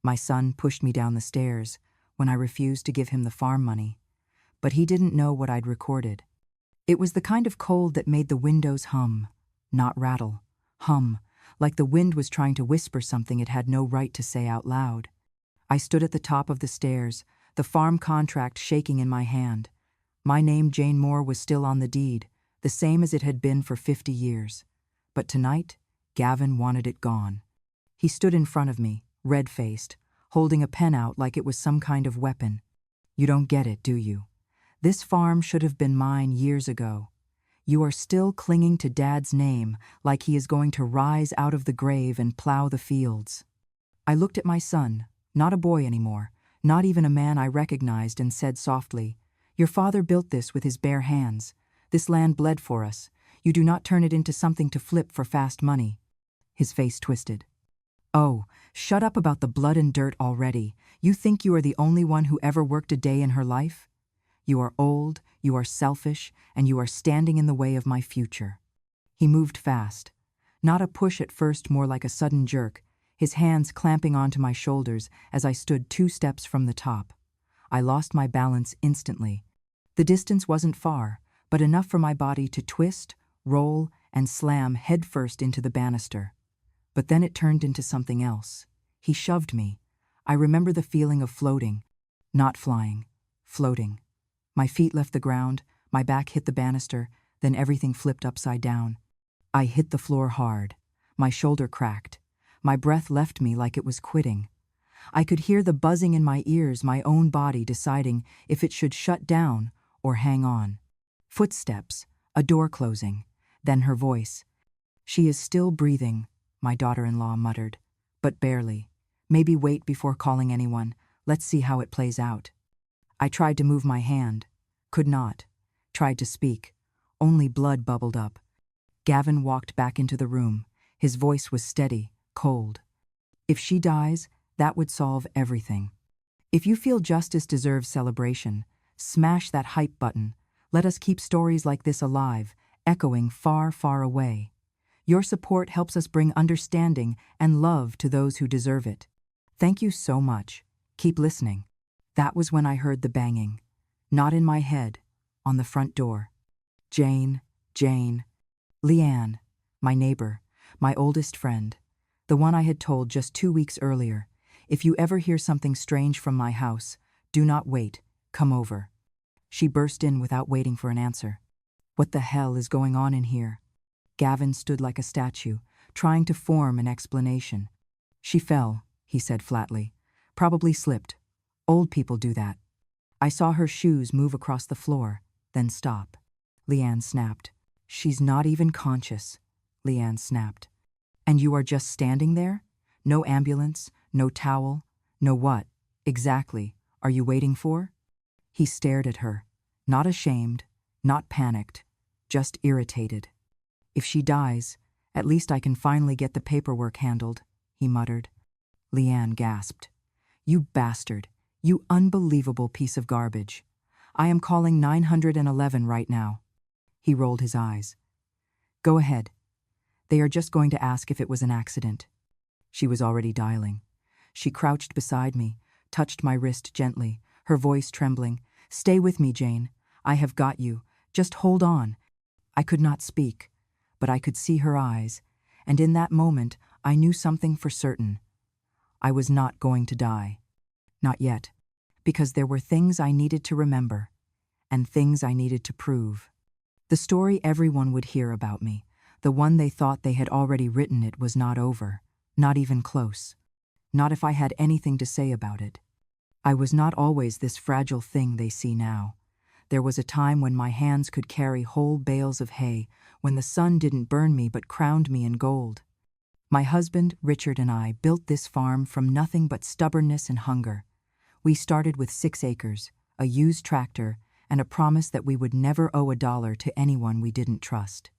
My son pushed me down the stairs when I refused to give him the farm money. But he didn't know what I'd recorded. It was the kind of cold that made the windows hum, not rattle. Hum, like the wind was trying to whisper something it had no right to say out loud. I stood at the top of the stairs, the farm contract shaking in my hand. My name, Jane Moore, was still on the deed, the same as it had been for 50 years. But tonight, Gavin wanted it gone. He stood in front of me, red-faced, holding a pen out like it was some kind of weapon. You don't get it, do you? This farm should have been mine years ago. You are still clinging to Dad's name like he is going to rise out of the grave and plow the fields. I looked at my son, not a boy anymore, not even a man I recognized, and said softly, "Your father built this with his bare hands. This land bled for us. You do not turn it into something to flip for fast money." His face twisted. "Oh, shut up about the blood and dirt already. You think you are the only one who ever worked a day in her life? You are old, you are selfish, and you are standing in the way of my future." He moved fast. Not a push at first, more like a sudden jerk, his hands clamping onto my shoulders as I stood 2 steps from the top. I lost my balance instantly. The distance wasn't far, but enough for my body to twist, roll, and slam headfirst into the banister. But then it turned into something else. He shoved me. I remember the feeling of floating. Not flying. Floating. My feet left the ground, my back hit the banister, then everything flipped upside down. I hit the floor hard. My shoulder cracked. My breath left me like it was quitting. I could hear the buzzing in my ears, my own body deciding if it should shut down or hang on. Footsteps, a door closing, then her voice. "She is still breathing," my daughter-in-law muttered, "but barely. Maybe wait before calling anyone. Let's see how it plays out." I tried to move my hand. Could not. Tried to speak. Only blood bubbled up. Gavin walked back into the room. His voice was steady, cold. "If she dies, that would solve everything. If you feel justice deserves celebration, smash that hype button. Let us keep stories like this alive, echoing far, far away. Your support helps us bring understanding and love to those who deserve it. Thank you so much. Keep listening." That was when I heard the banging. Not in my head, on the front door. Jane. Leanne, my neighbor, my oldest friend, the one I had told just 2 weeks earlier, "If you ever hear something strange from my house, do not wait, come over." She burst in without waiting for an answer. "What the hell is going on in here?" Gavin stood like a statue, trying to form an explanation. "She fell," he said flatly. "Probably slipped. Old people do that." I saw her shoes move across the floor, then stop. Leanne snapped. "She's not even conscious," Leanne snapped. "And you are just standing there? No ambulance, no towel, no what, exactly, are you waiting for?" He stared at her, not ashamed, not panicked, just irritated. "If she dies, at least I can finally get the paperwork handled," he muttered. Leanne gasped. "You bastard. You unbelievable piece of garbage. I am calling 911 right now." He rolled his eyes. "Go ahead. They are just going to ask if it was an accident." She was already dialing. She crouched beside me, touched my wrist gently, her voice trembling. "Stay with me, Jane. I have got you. Just hold on." I could not speak, but I could see her eyes, and in that moment I knew something for certain. I was not going to die. Not yet, because there were things I needed to remember, and things I needed to prove. The story everyone would hear about me, the one they thought they had already written, it was not over, not even close. Not if I had anything to say about it. I was not always this fragile thing they see now. There was a time when my hands could carry whole bales of hay, when the sun didn't burn me but crowned me in gold. My husband, Richard, and I built this farm from nothing but stubbornness and hunger. We started with 6 acres, a used tractor, and a promise that we would never owe $1 to anyone we didn't trust.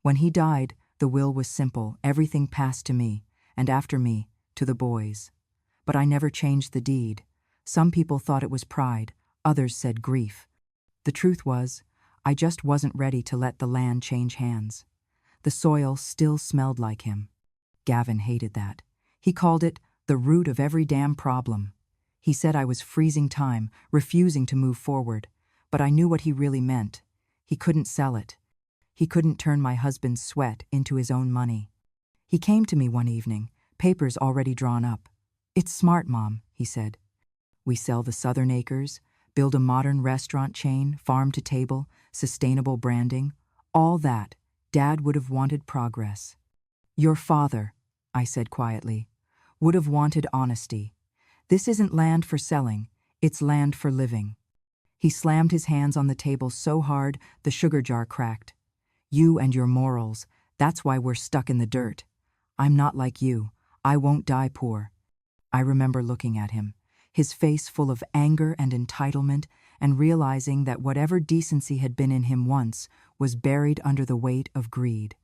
When he died, the will was simple. Everything passed to me, and after me, to the boys. But I never changed the deed. Some people thought it was pride, others said grief. The truth was, I just wasn't ready to let the land change hands. The soil still smelled like him. Gavin hated that. He called it The root of every damn problem. He said I was freezing time, refusing to move forward, but I knew what he really meant. He couldn't sell it. He couldn't turn my husband's sweat into his own money. He came to me one evening, papers already drawn up. "It's smart, Mom," he said. "We sell the Southern Acres, build a modern restaurant chain, farm to table, sustainable branding, all that. Dad would have wanted progress. Your father," I said quietly, "would have wanted honesty. This isn't land for selling, it's land for living." He slammed his hands on the table so hard the sugar jar cracked. "You and your morals, that's why we're stuck in the dirt. I'm not like you, I won't die poor." I remember looking at him, his face full of anger and entitlement, and realizing that whatever decency had been in him once was buried under the weight of greed.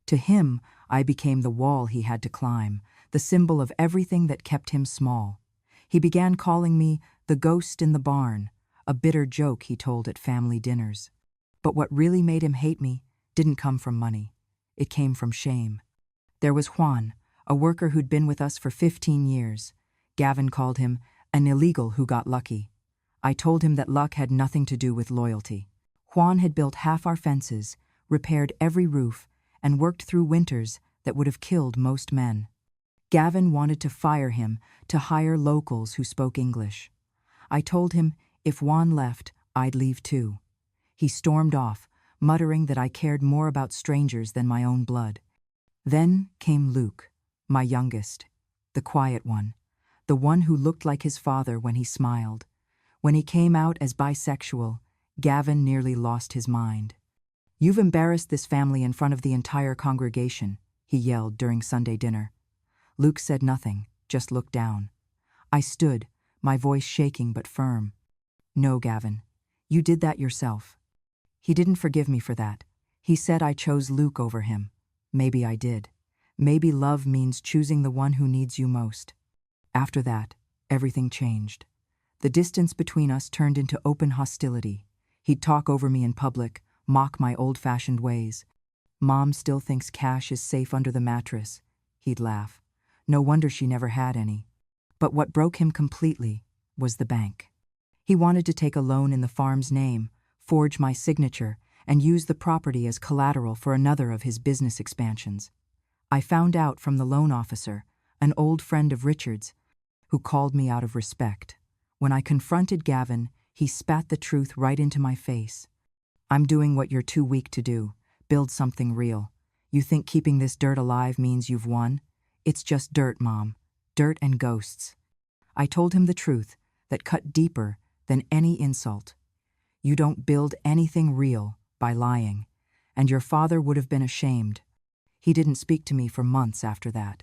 To him, I became the wall he had to climb, the symbol of everything that kept him small. He began calling me the ghost in the barn, a bitter joke he told at family dinners. But what really made him hate me didn't come from money. It came from shame. There was Juan, a worker who'd been with us for 15 years. Gavin called him an illegal who got lucky. I told him that luck had nothing to do with loyalty. Juan had built half our fences, repaired every roof, and worked through winters that would have killed most men. Gavin wanted to fire him to hire locals who spoke English. I told him if Juan left, I'd leave too. He stormed off, muttering that I cared more about strangers than my own blood. Then came Luke, my youngest, the quiet one, the one who looked like his father when he smiled. When he came out as bisexual, Gavin nearly lost his mind. "You've embarrassed this family in front of the entire congregation," he yelled during Sunday dinner. Luke said nothing, just looked down. I stood, my voice shaking but firm. "No, Gavin, you did that yourself." He didn't forgive me for that. He said I chose Luke over him. Maybe I did. Maybe love means choosing the one who needs you most. After that, everything changed. The distance between us turned into open hostility. He'd talk over me in public, mock my old-fashioned ways. "Mom still thinks cash is safe under the mattress," he'd laugh. No wonder she never had any. But what broke him completely was the bank. He wanted to take a loan in the farm's name, forge my signature, and use the property as collateral for another of his business expansions. I found out from the loan officer, an old friend of Richard's, who called me out of respect. When I confronted Gavin, he spat the truth right into my face. "I'm doing what you're too weak to do. Build something real. You think keeping this dirt alive means you've won? It's just dirt, Mom. Dirt and ghosts." I told him the truth that cut deeper than any insult. You don't build anything real by lying, and your father would have been ashamed. He didn't speak to me for months after that.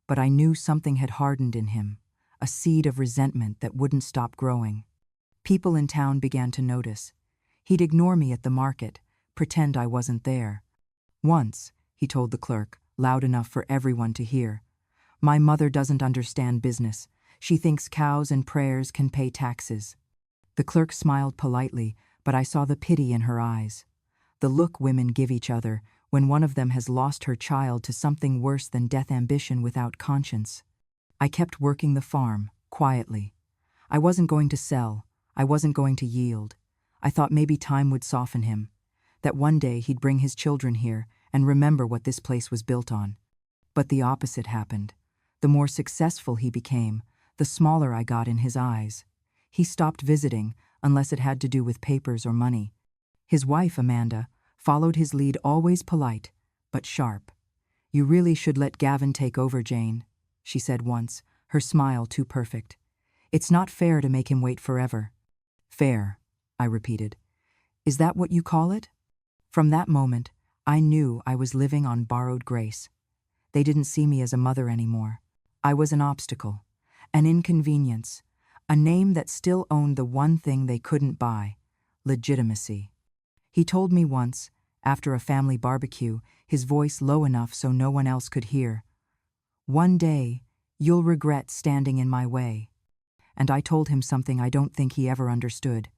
But I knew something had hardened in him, a seed of resentment that wouldn't stop growing. People in town began to notice. He'd ignore me at the market, pretend I wasn't there. Once, he told the clerk, loud enough for everyone to hear, "My mother doesn't understand business. She thinks cows and prayers can pay taxes." The clerk smiled politely, but I saw the pity in her eyes. The look women give each other when one of them has lost her child to something worse than death ambition without conscience. I kept working the farm, quietly. I wasn't going to sell. I wasn't going to yield. I thought maybe time would soften him, that one day he'd bring his children here and remember what this place was built on. But the opposite happened. The more successful he became, the smaller I got in his eyes. He stopped visiting unless it had to do with papers or money. His wife, Amanda, followed his lead, always polite, but sharp. "You really should let Gavin take over, Jane," she said once, her smile too perfect. "It's not fair to make him wait forever." "Fair," I repeated. "Is that what you call it?" From that moment, I knew I was living on borrowed grace. They didn't see me as a mother anymore. I was an obstacle, an inconvenience, a name that still owned the one thing they couldn't buy: legitimacy. He told me once, after a family barbecue, his voice low enough so no one else could hear, "One day, you'll regret standing in my way." And I told him something I don't think he ever understood.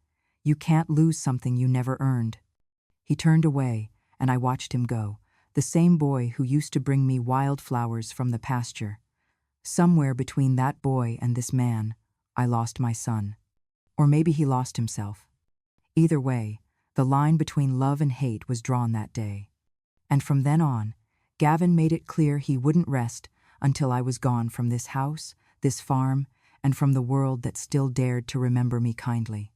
You can't lose something you never earned. He turned away, and I watched him go, the same boy who used to bring me wildflowers from the pasture. Somewhere between that boy and this man, I lost my son. Or maybe he lost himself. Either way, the line between love and hate was drawn that day. And from then on, Gavin made it clear he wouldn't rest until I was gone from this house, this farm, and from the world that still dared to remember me kindly.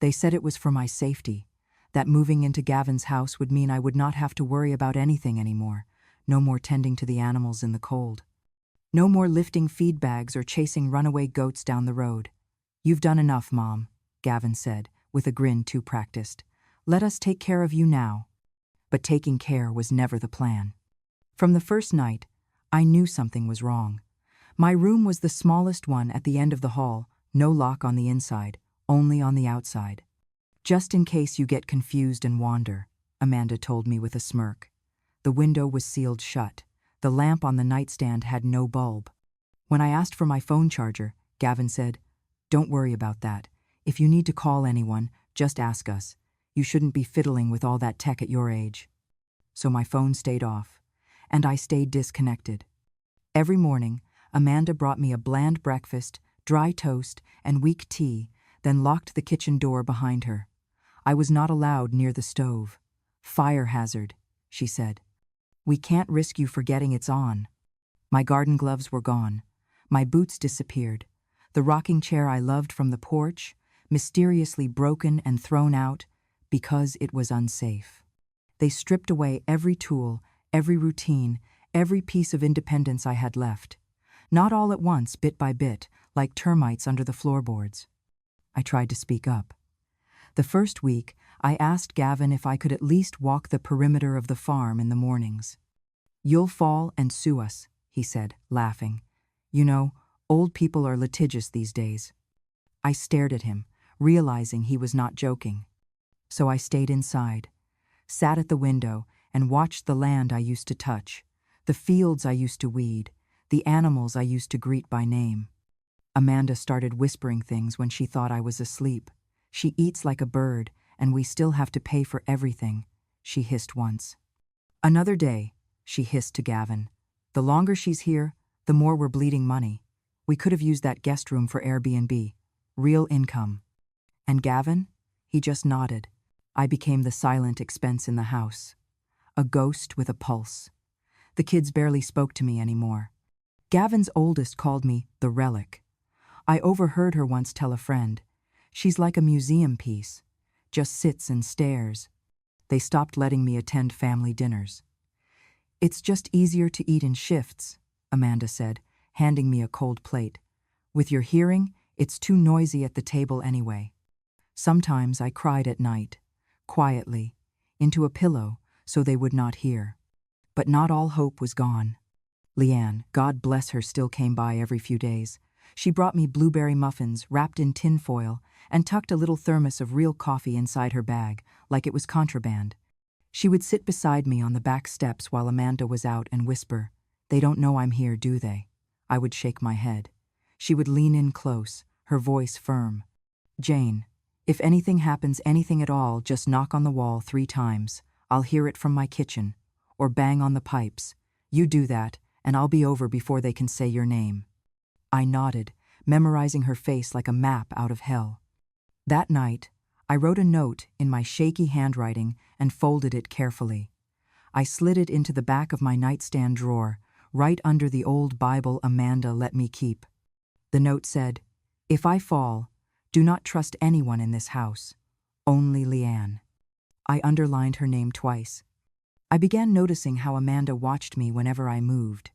They said it was for my safety, that moving into Gavin's house would mean I would not have to worry about anything anymore, no more tending to the animals in the cold. No more lifting feed bags or chasing runaway goats down the road. "You've done enough, Mom," Gavin said, with a grin too practiced. "Let us take care of you now." But taking care was never the plan. From the first night, I knew something was wrong. My room was the smallest one at the end of the hall, no lock on the inside, only on the outside. "Just in case you get confused and wander," Amanda told me with a smirk. The window was sealed shut. The lamp on the nightstand had no bulb. When I asked for my phone charger, Gavin said, "Don't worry about that. If you need to call anyone, just ask us. You shouldn't be fiddling with all that tech at your age." So my phone stayed off, and I stayed disconnected. Every morning, Amanda brought me a bland breakfast, dry toast, and weak tea, then locked the kitchen door behind her. I was not allowed near the stove. "Fire hazard," she said. "We can't risk you forgetting it's on." My garden gloves were gone. My boots disappeared. The rocking chair I loved from the porch, mysteriously broken and thrown out because it was unsafe. They stripped away every tool, every routine, every piece of independence I had left. Not all at once, bit by bit, like termites under the floorboards. I tried to speak up. The first week, I asked Gavin if I could at least walk the perimeter of the farm in the mornings. "You'll fall and sue us," he said, laughing. "You know, old people are litigious these days." I stared at him, realizing he was not joking. So I stayed inside, sat at the window, and watched the land I used to touch, the fields I used to weed, the animals I used to greet by name. Amanda started whispering things when she thought I was asleep. "She eats like a bird, and we still have to pay for everything," she hissed once. "Another day," she hissed to Gavin. "The longer she's here, the more we're bleeding money. We could have used that guest room for Airbnb. Real income." And Gavin? He just nodded. I became the silent expense in the house. A ghost with a pulse. The kids barely spoke to me anymore. Gavin's oldest called me the relic. I overheard her once tell a friend, "She's like a museum piece, just sits and stares." They stopped letting me attend family dinners. "It's just easier to eat in shifts," Amanda said, handing me a cold plate. "With your hearing, it's too noisy at the table anyway." Sometimes I cried at night, quietly, into a pillow so they would not hear. But not all hope was gone. Leanne, God bless her, still came by every few days. She brought me blueberry muffins wrapped in tin foil and tucked a little thermos of real coffee inside her bag, like it was contraband. She would sit beside me on the back steps while Amanda was out and whisper, "They don't know I'm here, do they?" I would shake my head. She would lean in close, her voice firm. "Jane, if anything happens, anything at all, just knock on the wall 3 times. I'll hear it from my kitchen. Or bang on the pipes. You do that, and I'll be over before they can say your name." I nodded, memorizing her face like a map out of hell. That night, I wrote a note in my shaky handwriting and folded it carefully. I slid it into the back of my nightstand drawer, right under the old Bible Amanda let me keep. The note said, "If I fall, do not trust anyone in this house. Only Leanne." I underlined her name twice. I began noticing how Amanda watched me whenever I moved.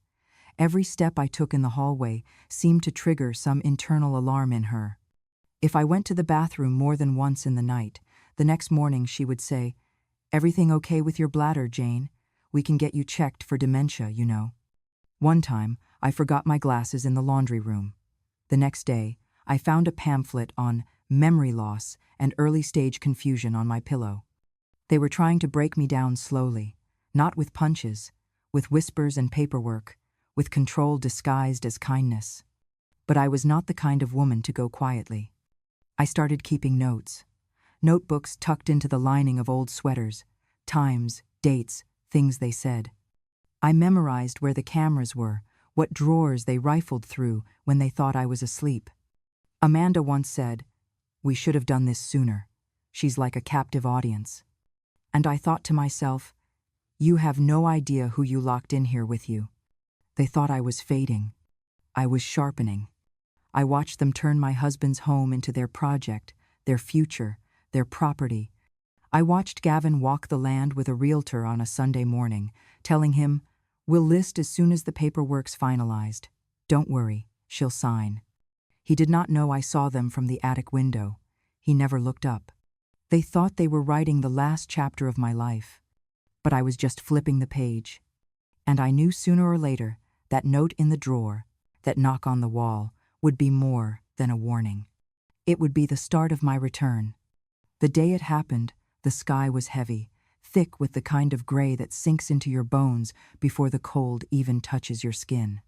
Every step I took in the hallway seemed to trigger some internal alarm in her. If I went to the bathroom more than once in the night, the next morning she would say, "Everything okay with your bladder, Jane? We can get you checked for dementia, you know." One time, I forgot my glasses in the laundry room. The next day, I found a pamphlet on memory loss and early-stage confusion on my pillow. They were trying to break me down slowly, not with punches, with whispers and paperwork, with control disguised as kindness. But I was not the kind of woman to go quietly. I started keeping notes. Notebooks tucked into the lining of old sweaters, times, dates, things they said. I memorized where the cameras were, what drawers they rifled through when they thought I was asleep. Amanda once said, "We should have done this sooner. She's like a captive audience." And I thought to myself, you have no idea who you locked in here with you. They thought I was fading. I was sharpening. I watched them turn my husband's home into their project, their future, their property. I watched Gavin walk the land with a realtor on a Sunday morning, telling him, "We'll list as soon as the paperwork's finalized. Don't worry, she'll sign." He did not know I saw them from the attic window. He never looked up. They thought they were writing the last chapter of my life. But I was just flipping the page. And I knew sooner or later that note in the drawer, that knock on the wall, would be more than a warning. It would be the start of my return. The day it happened, the sky was heavy, thick with the kind of gray that sinks into your bones before the cold even touches your skin.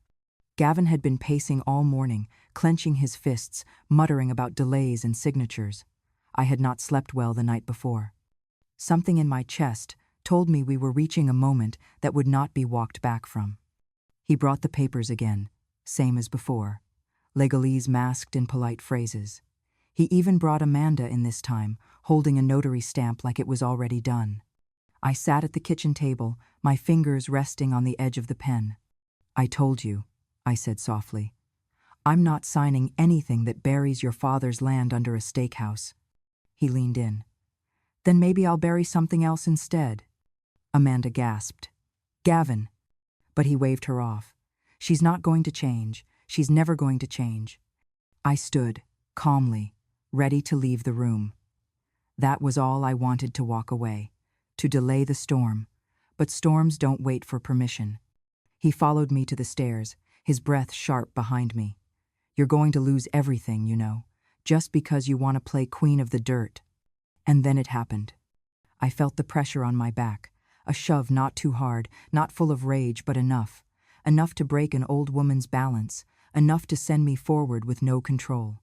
Gavin had been pacing all morning, clenching his fists, muttering about delays and signatures. I had not slept well the night before. Something in my chest told me we were reaching a moment that would not be walked back from. He brought the papers again, same as before, legalese masked in polite phrases. He even brought Amanda in this time, holding a notary stamp like it was already done. I sat at the kitchen table, my fingers resting on the edge of the pen. "I told you," I said softly. "I'm not signing anything that buries your father's land under a steakhouse." He leaned in. "Then maybe I'll bury something else instead." Amanda gasped. "Gavin." But he waved her off. "She's not going to change. She's never going to change." I stood, calmly, ready to leave the room. That was all I wanted, to walk away, to delay the storm. But storms don't wait for permission. He followed me to the stairs, his breath sharp behind me. "You're going to lose everything, you know, just because you want to play queen of the dirt." And then it happened. I felt the pressure on my back, a shove not too hard, not full of rage, but enough to break an old woman's balance, enough to send me forward with no control.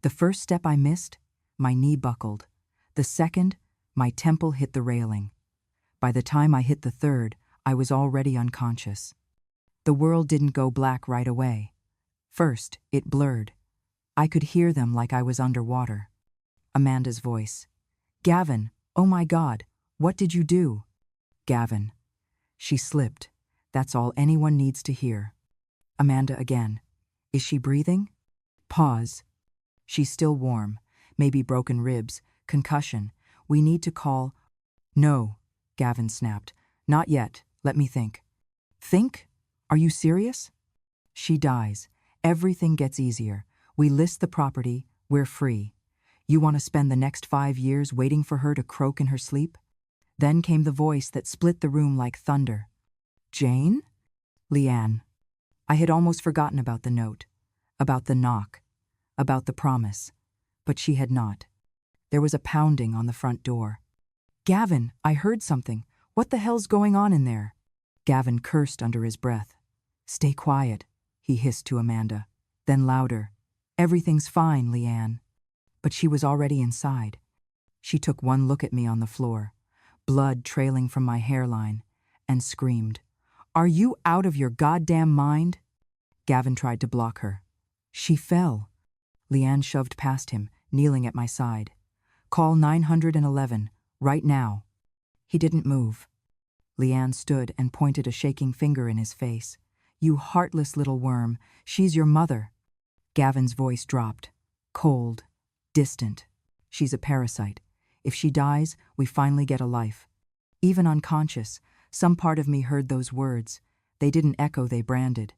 The first step I missed, my knee buckled. The second, my temple hit the railing. By the time I hit the third, I was already unconscious. The world didn't go black right away. First, it blurred. I could hear them like I was underwater. Amanda's voice. "Gavin, oh my God, what did you do?" "Gavin." She slipped. That's all anyone needs to hear. Amanda again. "Is she breathing?" Pause. "She's still warm. Maybe broken ribs, concussion. We need to call—" "No," Gavin snapped. "Not yet. Let me think." "Think? Are you serious?" "She dies. Everything gets easier. We list the property. We're free. You want to spend the next 5 years waiting for her to croak in her sleep?" Then came the voice that split the room like thunder. "Jane?" "Leanne." I had almost forgotten about the note, about the knock, about the promise. But she had not. There was a pounding on the front door. "Gavin, I heard something. What the hell's going on in there?" Gavin cursed under his breath. "Stay quiet," he hissed to Amanda. Then louder. "Everything's fine, Leanne." But she was already inside. She took one look at me on the floor, blood trailing from my hairline, and screamed, "Are you out of your goddamn mind?" Gavin tried to block her. She fell. Leanne shoved past him, kneeling at my side. "Call 911, right now." He didn't move. Leanne stood and pointed a shaking finger in his face. "You heartless little worm, she's your mother." Gavin's voice dropped, cold, distant. "She's a parasite. If she dies, we finally get a life." Even unconscious, some part of me heard those words. They didn't echo, they branded.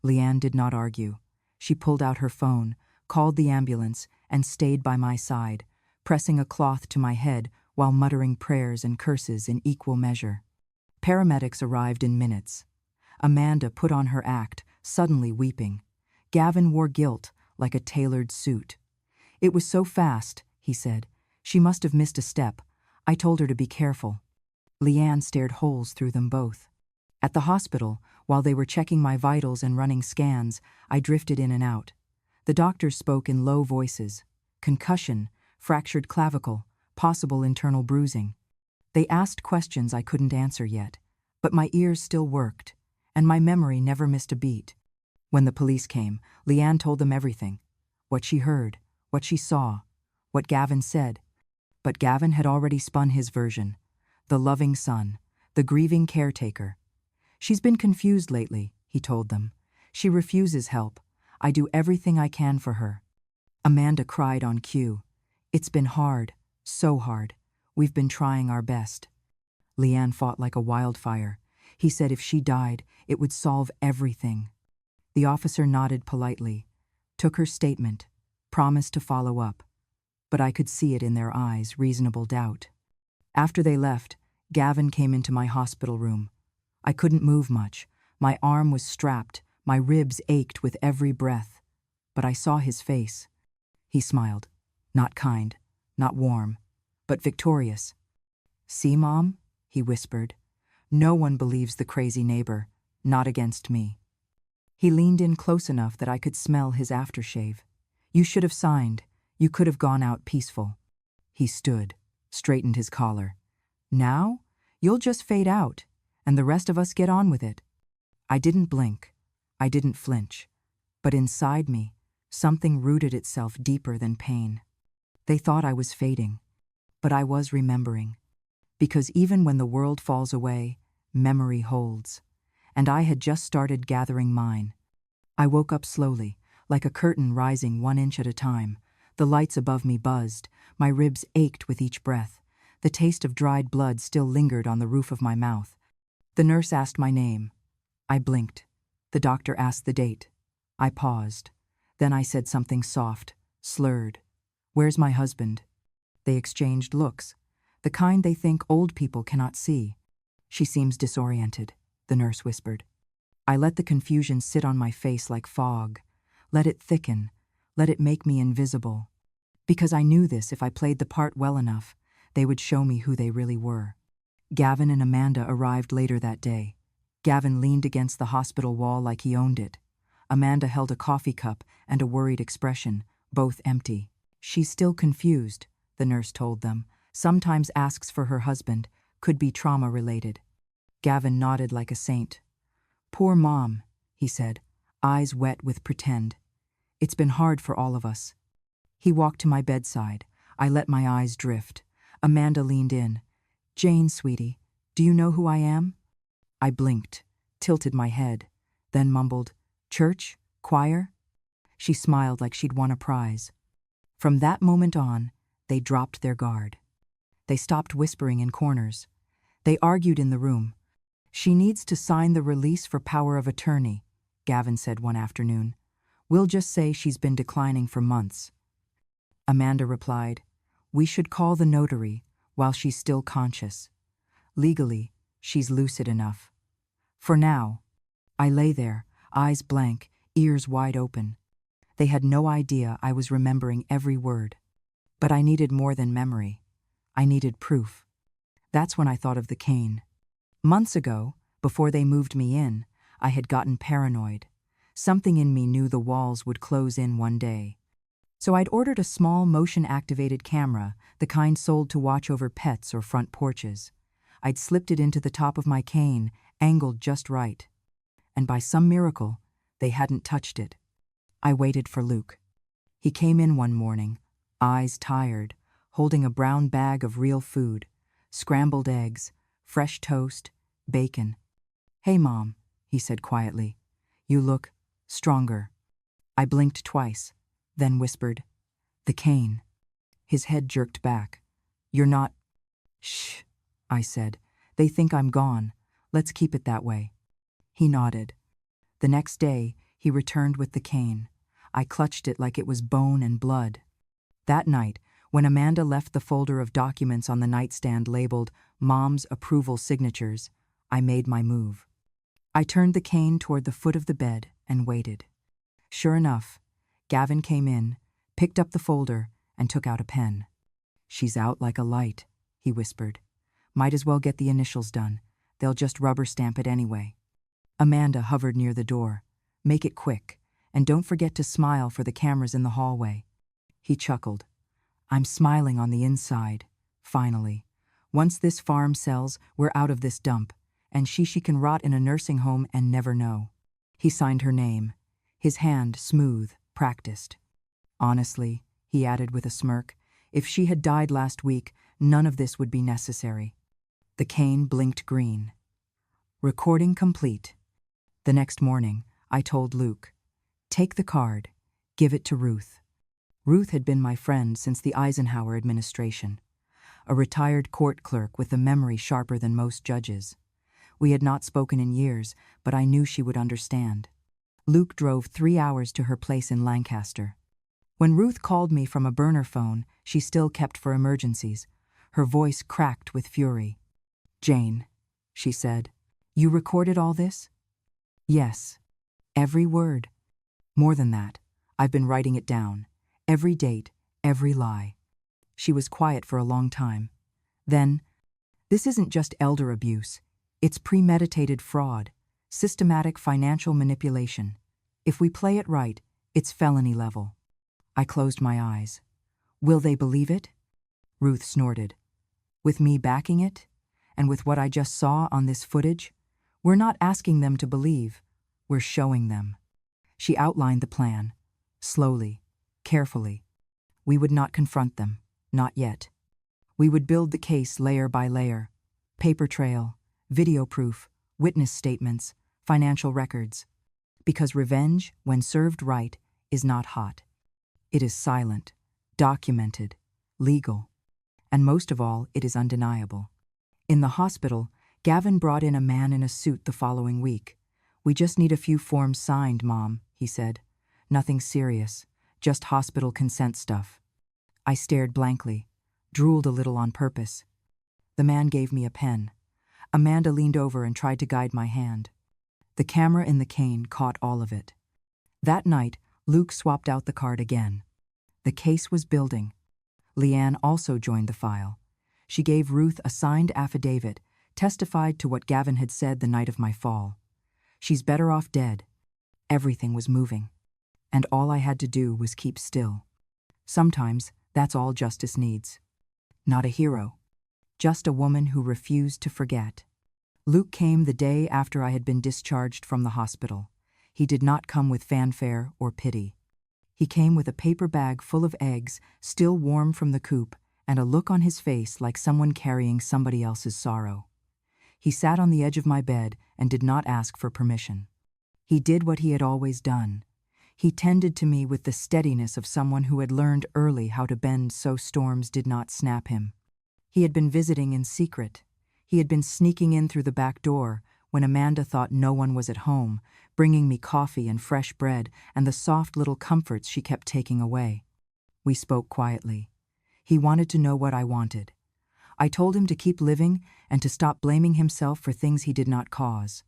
Leanne did not argue. She pulled out her phone, called the ambulance, and stayed by my side, pressing a cloth to my head while muttering prayers and curses in equal measure. Paramedics arrived in minutes. Amanda put on her act, suddenly weeping. Gavin wore guilt like a tailored suit. "It was so fast," he said. "She must have missed a step. I told her to be careful." Leanne stared holes through them both. At the hospital, while they were checking my vitals and running scans, I drifted in and out. The doctors spoke in low voices. Concussion, fractured clavicle, possible internal bruising. They asked questions I couldn't answer yet, but my ears still worked, and my memory never missed a beat. When the police came, Leanne told them everything. What she heard, what she saw, what Gavin said. But Gavin had already spun his version. The loving son, the grieving caretaker. She's been confused lately, he told them. She refuses help. I do everything I can for her. Amanda cried on cue. It's been hard, so hard. We've been trying our best. Leanne fought like a wildfire. He said if she died, it would solve everything. The officer nodded politely, took her statement, promised to follow up. But I could see it in their eyes, reasonable doubt. After they left, Gavin came into my hospital room. I couldn't move much. My arm was strapped, my ribs ached with every breath. But I saw his face. He smiled. Not kind, not warm, but victorious. "See, Mom?" he whispered. "No one believes the crazy neighbor, not against me." He leaned in close enough that I could smell his aftershave. "You should have signed. You could have gone out peaceful." He stood, straightened his collar. "Now, you'll just fade out, and the rest of us get on with it." I didn't blink. I didn't flinch. But inside me, something rooted itself deeper than pain. They thought I was fading, but I was remembering. Because even when the world falls away, memory holds. And I had just started gathering mine. I woke up slowly, like a curtain rising 1 inch at a time. The lights above me buzzed. My ribs ached with each breath. The taste of dried blood still lingered on the roof of my mouth. The nurse asked my name. I blinked. The doctor asked the date. I paused. Then I said something soft, slurred. "Where's my husband?" They exchanged looks, the kind they think old people cannot see. "She seems disoriented," the nurse whispered. I let the confusion sit on my face like fog. Let it thicken. Let it make me invisible. Because I knew this, if I played the part well enough, they would show me who they really were. Gavin and Amanda arrived later that day. Gavin leaned against the hospital wall like he owned it. Amanda held a coffee cup and a worried expression, both empty. "She's still confused," the nurse told them. "Sometimes asks for her husband, could be trauma-related." Gavin nodded like a saint. "Poor Mom," he said, eyes wet with pretend. "It's been hard for all of us." He walked to my bedside. I let my eyes drift. Amanda leaned in. "Jane, sweetie, do you know who I am?" I blinked, tilted my head, then mumbled, "Church? Choir?" She smiled like she'd won a prize. From that moment on, they dropped their guard. They stopped whispering in corners. They argued in the room. "She needs to sign the release for power of attorney," Gavin said one afternoon. "We'll just say she's been declining for months." Amanda replied, "We should call the notary while she's still conscious. Legally, she's lucid enough. For now." I lay there, eyes blank, ears wide open. They had no idea I was remembering every word. But I needed more than memory. I needed proof. That's when I thought of the cane. Months ago, before they moved me in, I had gotten paranoid. Something in me knew the walls would close in one day. So I'd ordered a small motion-activated camera, the kind sold to watch over pets or front porches. I'd slipped it into the top of my cane, angled just right. And by some miracle, they hadn't touched it. I waited for Luke. He came in one morning, eyes tired, holding a brown bag of real food, scrambled eggs, fresh toast, bacon. "Hey, Mom," he said quietly. "You look stronger." I blinked twice, then whispered, "The cane." His head jerked back. "You're not—" "Shh," I said. "They think I'm gone. Let's keep it that way." He nodded. The next day, he returned with the cane. I clutched it like it was bone and blood. That night, when Amanda left the folder of documents on the nightstand labeled Mom's Approval Signatures, I made my move. I turned the cane toward the foot of the bed and waited. Sure enough, Gavin came in, picked up the folder, and took out a pen. "She's out like a light," he whispered. "Might as well get the initials done. They'll just rubber stamp it anyway." Amanda hovered near the door. "Make it quick, and don't forget to smile for the cameras in the hallway." He chuckled. "I'm smiling on the inside, finally. Once this farm sells, we're out of this dump, and she can rot in a nursing home and never know." He signed her name. his hand smooth, practiced. Honestly, he added with a smirk, if she had died last week, none of this would be necessary. The cane blinked green. Recording complete. The next morning, I told Luke, take the card, give it to Ruth. Ruth had been my friend since the Eisenhower administration, a retired court clerk with a memory sharper than most judges. We had not spoken in years, but I knew she would understand. Luke drove 3 hours to her place in Lancaster. When Ruth called me from a burner phone she still kept for emergencies, her voice cracked with fury. "Jane," she said, "you recorded all this?" "Yes. Every word. More than that, I've been writing it down. Every date, every lie." She was quiet for a long time. Then, "This isn't just elder abuse. It's premeditated fraud, systematic financial manipulation. If we play it right, it's felony level." I closed my eyes. "Will they believe it?" Ruth snorted. "With me backing it? And with what I just saw on this footage? We're not asking them to believe. We're showing them." She outlined the plan. Slowly, carefully. We would not confront them. Not yet. We would build the case layer by layer. Paper trail, video proof, witness statements, financial records. Because revenge, when served right, is not hot. It is silent, documented, legal. And most of all, it is undeniable. In the hospital, Gavin brought in a man in a suit the following week. "We just need a few forms signed, Mom," he said. "Nothing serious, just hospital consent stuff." I stared blankly, drooled a little on purpose. The man gave me a pen. Amanda leaned over and tried to guide my hand. The camera in the cane caught all of it. That night, Luke swapped out the card again. The case was building. Leanne also joined the file. She gave Ruth a signed affidavit, testified to what Gavin had said the night of my fall. "She's better off dead." Everything was moving. And all I had to do was keep still. Sometimes, that's all justice needs. Not a hero. Just a woman who refused to forget. Luke came the day after I had been discharged from the hospital. He did not come with fanfare or pity. He came with a paper bag full of eggs, still warm from the coop, and a look on his face like someone carrying somebody else's sorrow. He sat on the edge of my bed and did not ask for permission. He did what he had always done. He tended to me with the steadiness of someone who had learned early how to bend so storms did not snap him. He had been visiting in secret. He had been sneaking in through the back door when Amanda thought no one was at home, bringing me coffee and fresh bread and the soft little comforts she kept taking away. We spoke quietly. He wanted to know what I wanted. I told him to keep living and to stop blaming himself for things he did not cause.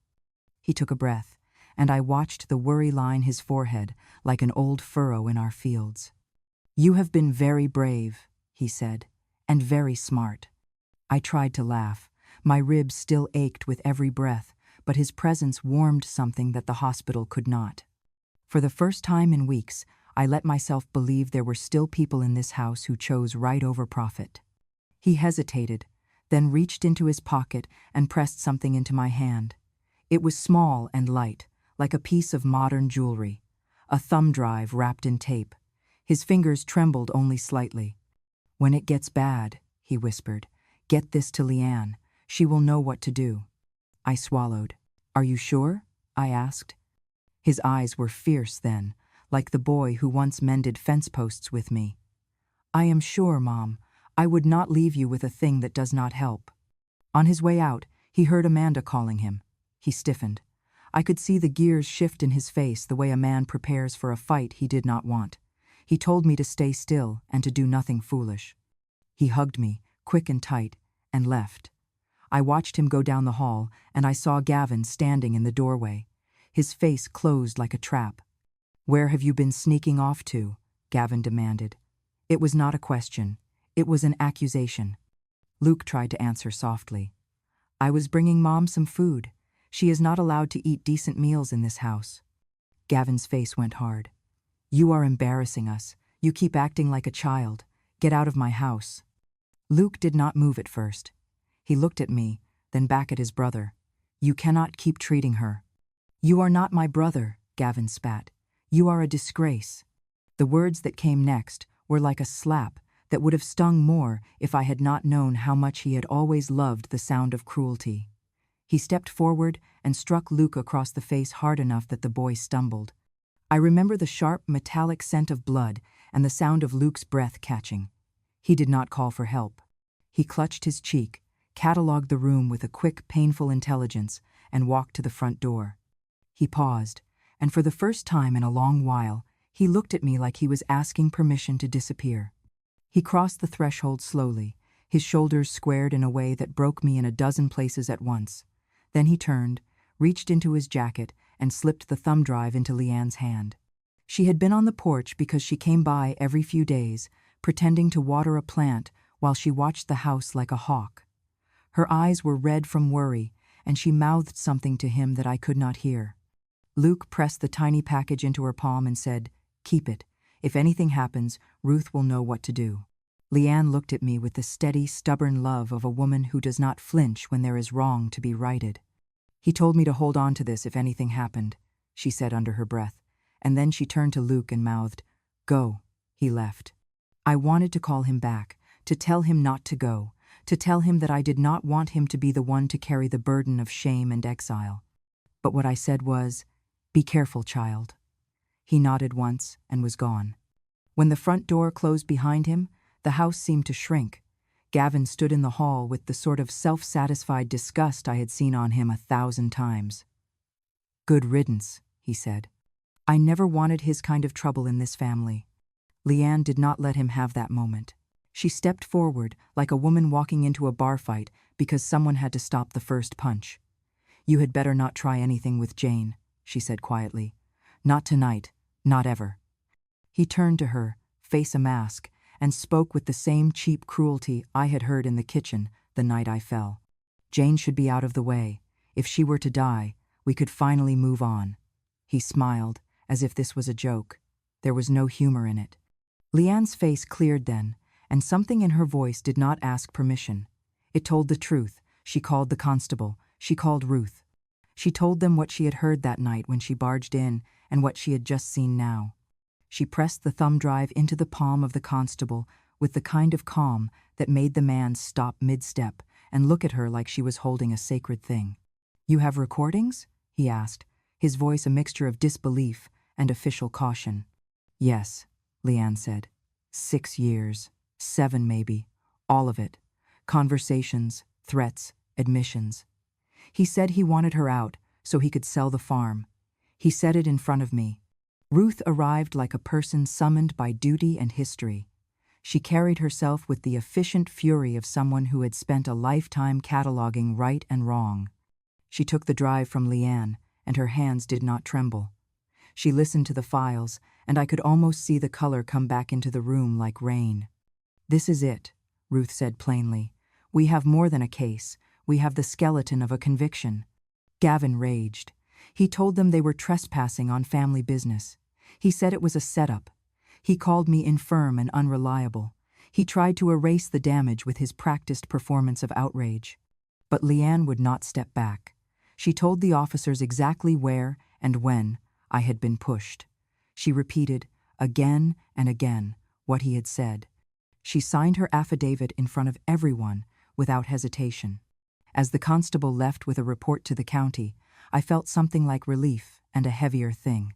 He took a breath, and I watched the worry line his forehead like an old furrow in our fields. "You have been very brave," he said, "and very smart." I tried to laugh. My ribs still ached with every breath, but his presence warmed something that the hospital could not. For the first time in weeks, I let myself believe there were still people in this house who chose right over profit. He hesitated, then reached into his pocket and pressed something into my hand. It was small and light, like a piece of modern jewelry, a thumb drive wrapped in tape. His fingers trembled only slightly. "When it gets bad," he whispered, "get this to Leanne. She will know what to do." I swallowed. "Are you sure?" I asked. His eyes were fierce then, like the boy who once mended fence posts with me. "I am sure, Mom. I would not leave you with a thing that does not help." On his way out, he heard Amanda calling him. He stiffened. I could see the gears shift in his face the way a man prepares for a fight he did not want. He told me to stay still and to do nothing foolish. He hugged me, quick and tight, and left. I watched him go down the hall, and I saw Gavin standing in the doorway, his face closed like a trap. "Where have you been sneaking off to?" Gavin demanded. It was not a question. It was an accusation. Luke tried to answer softly. "I was bringing Mom some food. She is not allowed to eat decent meals in this house." Gavin's face went hard. "You are embarrassing us. You keep acting like a child. Get out of my house." Luke did not move at first. He looked at me, then back at his brother. "You cannot keep treating her." "You are not my brother," Gavin spat. "You are a disgrace." The words that came next were like a slap that would have stung more if I had not known how much he had always loved the sound of cruelty. He stepped forward and struck Luke across the face hard enough that the boy stumbled. I remember the sharp, metallic scent of blood and the sound of Luke's breath catching. He did not call for help. He clutched his cheek, catalogued the room with a quick, painful intelligence, and walked to the front door. He paused, and for the first time in a long while, he looked at me like he was asking permission to disappear. He crossed the threshold slowly, his shoulders squared in a way that broke me in a dozen places at once. Then he turned, reached into his jacket, and slipped the thumb drive into Leanne's hand. She had been on the porch because she came by every few days, pretending to water a plant while she watched the house like a hawk. Her eyes were red from worry, and she mouthed something to him that I could not hear. Luke pressed the tiny package into her palm and said, "Keep it. If anything happens, Ruth will know what to do." Leanne looked at me with the steady, stubborn love of a woman who does not flinch when there is wrong to be righted. "He told me to hold on to this if anything happened," she said under her breath, and then she turned to Luke and mouthed, "Go." He left. I wanted to call him back, to tell him not to go, to tell him that I did not want him to be the one to carry the burden of shame and exile. But what I said was, "Be careful, child." He nodded once and was gone. When the front door closed behind him, the house seemed to shrink. Gavin stood in the hall with the sort of self-satisfied disgust I had seen on him 1,000 times. "Good riddance," he said. "I never wanted his kind of trouble in this family." Leanne did not let him have that moment. She stepped forward like a woman walking into a bar fight because someone had to stop the first punch. "You had better not try anything with Jane," she said quietly. "Not tonight, not ever." He turned to her, face a mask, and spoke with the same cheap cruelty I had heard in the kitchen the night I fell. "Jane should be out of the way. If she were to die, we could finally move on." He smiled, as if this was a joke. There was no humor in it. Leanne's face cleared then, and something in her voice did not ask permission. It told the truth. She called the constable. She called Ruth. She told them what she had heard that night when she barged in and what she had just seen now. She pressed the thumb drive into the palm of the constable with the kind of calm that made the man stop mid-step and look at her like she was holding a sacred thing. "You have recordings?" he asked, his voice a mixture of disbelief and official caution. "Yes," Leanne said. 6 years, 7 maybe, all of it. Conversations, threats, admissions. He said he wanted her out so he could sell the farm. He said it in front of me. Ruth arrived like a person summoned by duty and history. She carried herself with the efficient fury of someone who had spent a lifetime cataloging right and wrong. She took the drive from Leanne, and her hands did not tremble. She listened to the files, and I could almost see the color come back into the room like rain. "This is it," Ruth said plainly. "We have more than a case. We have the skeleton of a conviction." Gavin raged. He told them they were trespassing on family business. He said it was a setup. He called me infirm and unreliable. He tried to erase the damage with his practiced performance of outrage. But Leanne would not step back. She told the officers exactly where and when I had been pushed. She repeated, again and again, what he had said. She signed her affidavit in front of everyone without hesitation. As the constable left with a report to the county, I felt something like relief and a heavier thing.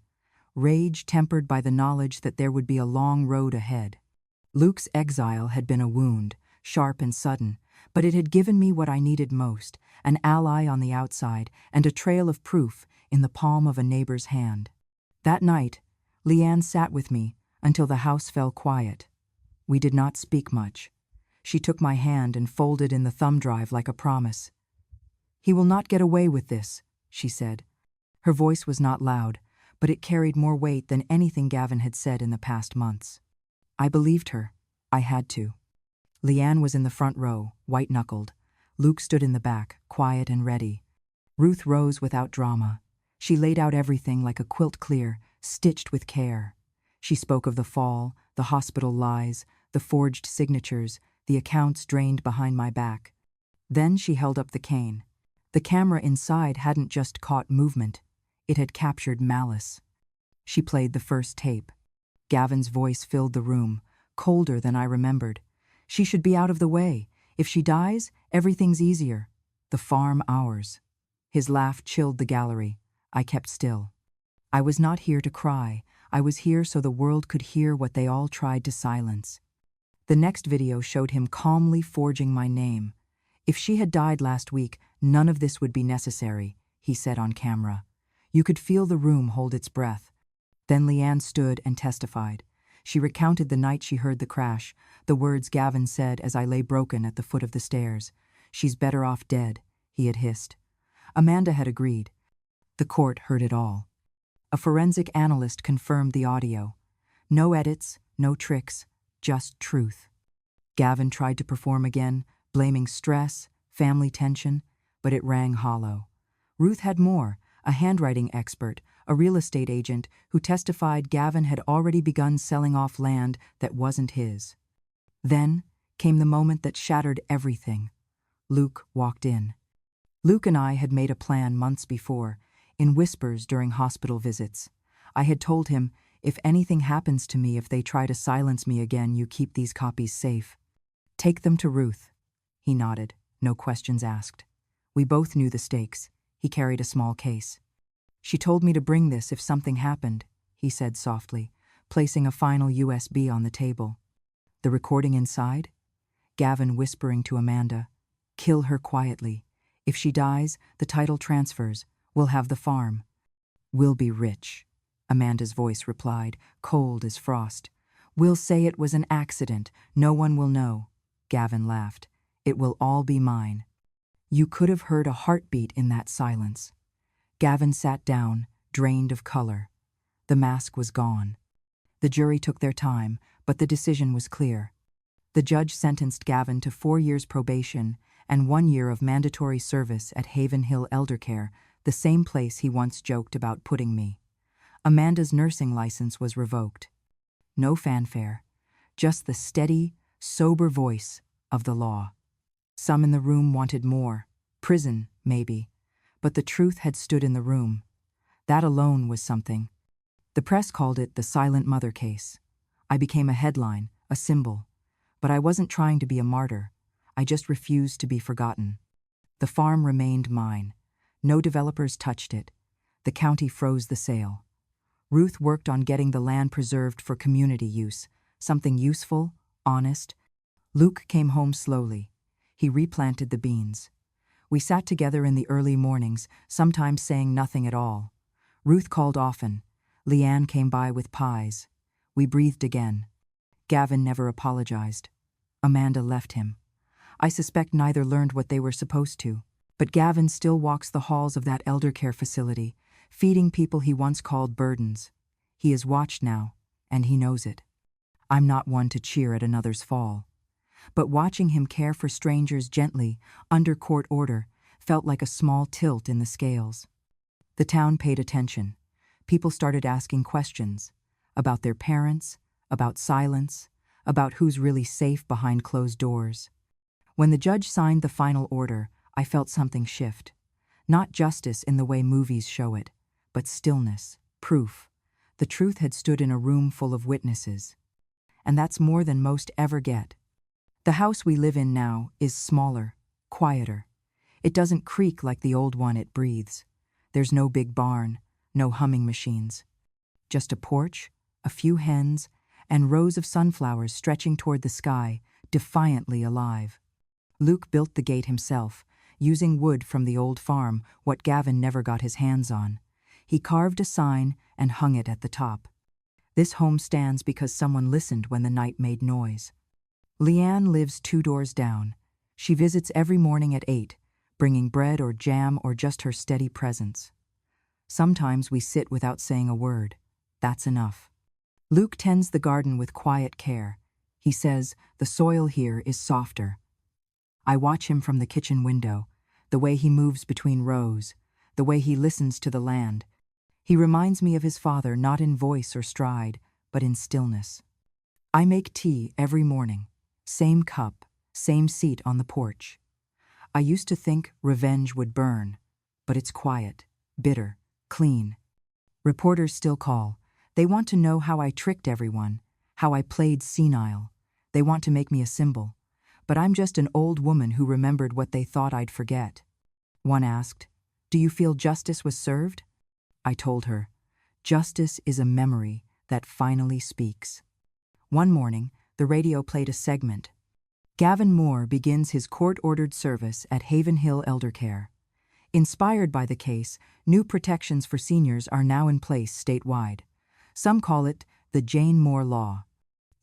Rage tempered by the knowledge that there would be a long road ahead. Luke's exile had been a wound, sharp and sudden, but it had given me what I needed most, an ally on the outside and a trail of proof in the palm of a neighbor's hand. That night, Leanne sat with me until the house fell quiet. We did not speak much. She took my hand and folded in the thumb drive like a promise. "He will not get away with this," she said. Her voice was not loud, but it carried more weight than anything Gavin had said in the past months. I believed her. I had to. Leanne was in the front row, white-knuckled. Luke stood in the back, quiet and ready. Ruth rose without drama. She laid out everything like a quilt clear, stitched with care. She spoke of the fall, the hospital lies, the forged signatures, the accounts drained behind my back. Then she held up the cane. The camera inside hadn't just caught movement. It had captured malice. She played the first tape. Gavin's voice filled the room, colder than I remembered. She should be out of the way. If she dies, everything's easier. The farm ours. His laugh chilled the gallery. I kept still. I was not here to cry. I was here so the world could hear what they all tried to silence. The next video showed him calmly forging my name. If she had died last week, none of this would be necessary, he said on camera. You could feel the room hold its breath. Then Leanne stood and testified. She recounted the night she heard the crash, the words Gavin said as I lay broken at the foot of the stairs. She's better off dead, he had hissed. Amanda had agreed. The court heard it all. A forensic analyst confirmed the audio. No edits, no tricks, just truth. Gavin tried to perform again, blaming stress, family tension, but it rang hollow. Ruth had more, a handwriting expert, a real estate agent who testified Gavin had already begun selling off land that wasn't his. Then came the moment that shattered everything. Luke walked in. Luke and I had made a plan months before, in whispers during hospital visits. I had told him, if anything happens to me, if they try to silence me again, you keep these copies safe. Take them to Ruth. He nodded, no questions asked. We both knew the stakes. He carried a small case. She told me to bring this if something happened, he said softly, placing a final USB on the table. The recording inside? Gavin whispering to Amanda, kill her quietly. If she dies, the title transfers. We'll have the farm. We'll be rich, Amanda's voice replied, cold as frost. We'll say it was an accident. No one will know. Gavin laughed. It will all be mine. You could have heard a heartbeat in that silence. Gavin sat down, drained of color. The mask was gone. The jury took their time, but the decision was clear. The judge sentenced Gavin to 4 years probation and 1 year of mandatory service at Haven Hill Eldercare, the same place he once joked about putting me. Amanda's nursing license was revoked. No fanfare, just the steady, sober voice of the law. Some in the room wanted more, prison, maybe, but the truth had stood in the room. That alone was something. The press called it the silent mother case. I became a headline, a symbol. But I wasn't trying to be a martyr. I just refused to be forgotten. The farm remained mine. No developers touched it. The county froze the sale. Ruth worked on getting the land preserved for community use, something useful, honest. Luke came home slowly. He replanted the beans. We sat together in the early mornings, sometimes saying nothing at all. Ruth called often. Leanne came by with pies. We breathed again. Gavin never apologized. Amanda left him. I suspect neither learned what they were supposed to. But Gavin still walks the halls of that eldercare facility, feeding people he once called burdens. He is watched now, and he knows it. I'm not one to cheer at another's fall. But watching him care for strangers gently, under court order, felt like a small tilt in the scales. The town paid attention. People started asking questions about their parents, about silence, about who's really safe behind closed doors. When the judge signed the final order, I felt something shift. Not justice in the way movies show it, but stillness, proof. The truth had stood in a room full of witnesses. And that's more than most ever get. The house we live in now is smaller, quieter. It doesn't creak like the old one, it breathes. There's no big barn, no humming machines. Just a porch, a few hens, and rows of sunflowers stretching toward the sky, defiantly alive. Luke built the gate himself, using wood from the old farm, what Gavin never got his hands on. He carved a sign and hung it at the top. This home stands because someone listened when the night made noise. Leanne lives 2 doors down. She visits every morning at 8, bringing bread or jam or just her steady presence. Sometimes we sit without saying a word. That's enough. Luke tends the garden with quiet care. He says, the soil here is softer. I watch him from the kitchen window, the way he moves between rows, the way he listens to the land. He reminds me of his father, not in voice or stride, but in stillness. I make tea every morning. Same cup, same seat on the porch. I used to think revenge would burn, but it's quiet, bitter, clean. Reporters still call. They want to know how I tricked everyone, how I played senile. They want to make me a symbol. But I'm just an old woman who remembered what they thought I'd forget. One asked, "Do you feel justice was served?" I told her, "Justice is a memory that finally speaks." One morning, the radio played a segment. Gavin Moore begins his court-ordered service at Haven Hill Elder Care. Inspired by the case, new protections for seniors are now in place statewide. Some call it the Jane Moore Law.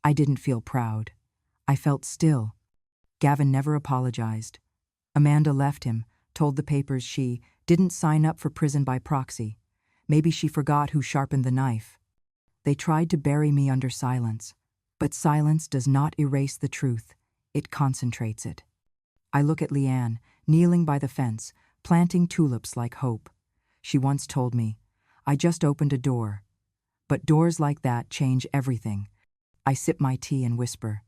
I didn't feel proud. I felt still. Gavin never apologized. Amanda left him, told the papers she didn't sign up for prison by proxy. Maybe she forgot who sharpened the knife. They tried to bury me under silence. But silence does not erase the truth. It concentrates it. I look at Leanne, kneeling by the fence, planting tulips like hope. She once told me, "I just opened a door." But doors like that change everything. I sip my tea and whisper,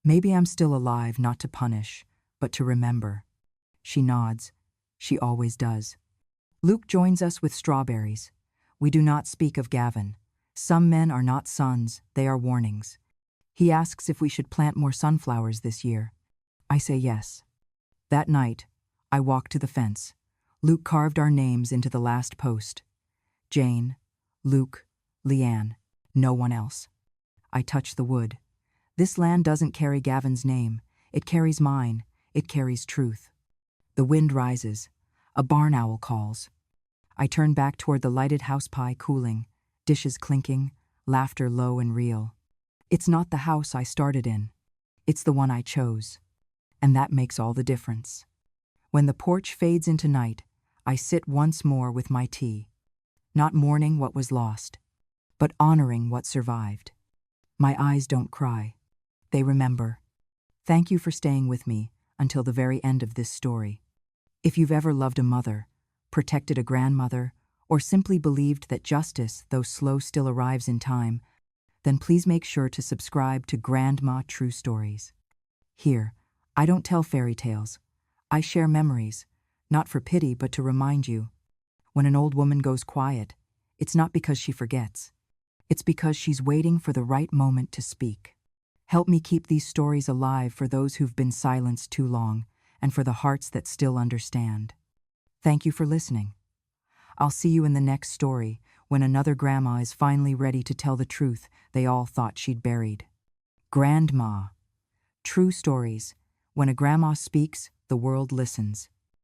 "Maybe I'm still alive not to punish, but to remember." She nods. She always does. Luke joins us with strawberries. We do not speak of Gavin. Some men are not sons, they are warnings. He asks if we should plant more sunflowers this year. I say yes. That night, I walked to the fence. Luke carved our names into the last post. Jane, Luke, Leanne, no one else. I touch the wood. This land doesn't carry Gavin's name. It carries mine. It carries truth. The wind rises. A barn owl calls. I turn back toward the lighted house pie cooling, dishes clinking, laughter low and real. It's not the house I started in. It's the one I chose. And that makes all the difference. When the porch fades into night, I sit once more with my tea, not mourning what was lost, but honoring what survived. My eyes don't cry. They remember. Thank you for staying with me until the very end of this story. If you've ever loved a mother, protected a grandmother, or simply believed that justice, though slow, still arrives in time, then please make sure to subscribe to Grandma True Stories. Here, I don't tell fairy tales. I share memories, not for pity but to remind you. When an old woman goes quiet, it's not because she forgets. It's because she's waiting for the right moment to speak. Help me keep these stories alive for those who've been silenced too long and for the hearts that still understand. Thank you for listening. I'll see you in the next story when another grandma is finally ready to tell the truth they all thought she'd buried. Grandma. True Stories. When a grandma speaks, the world listens.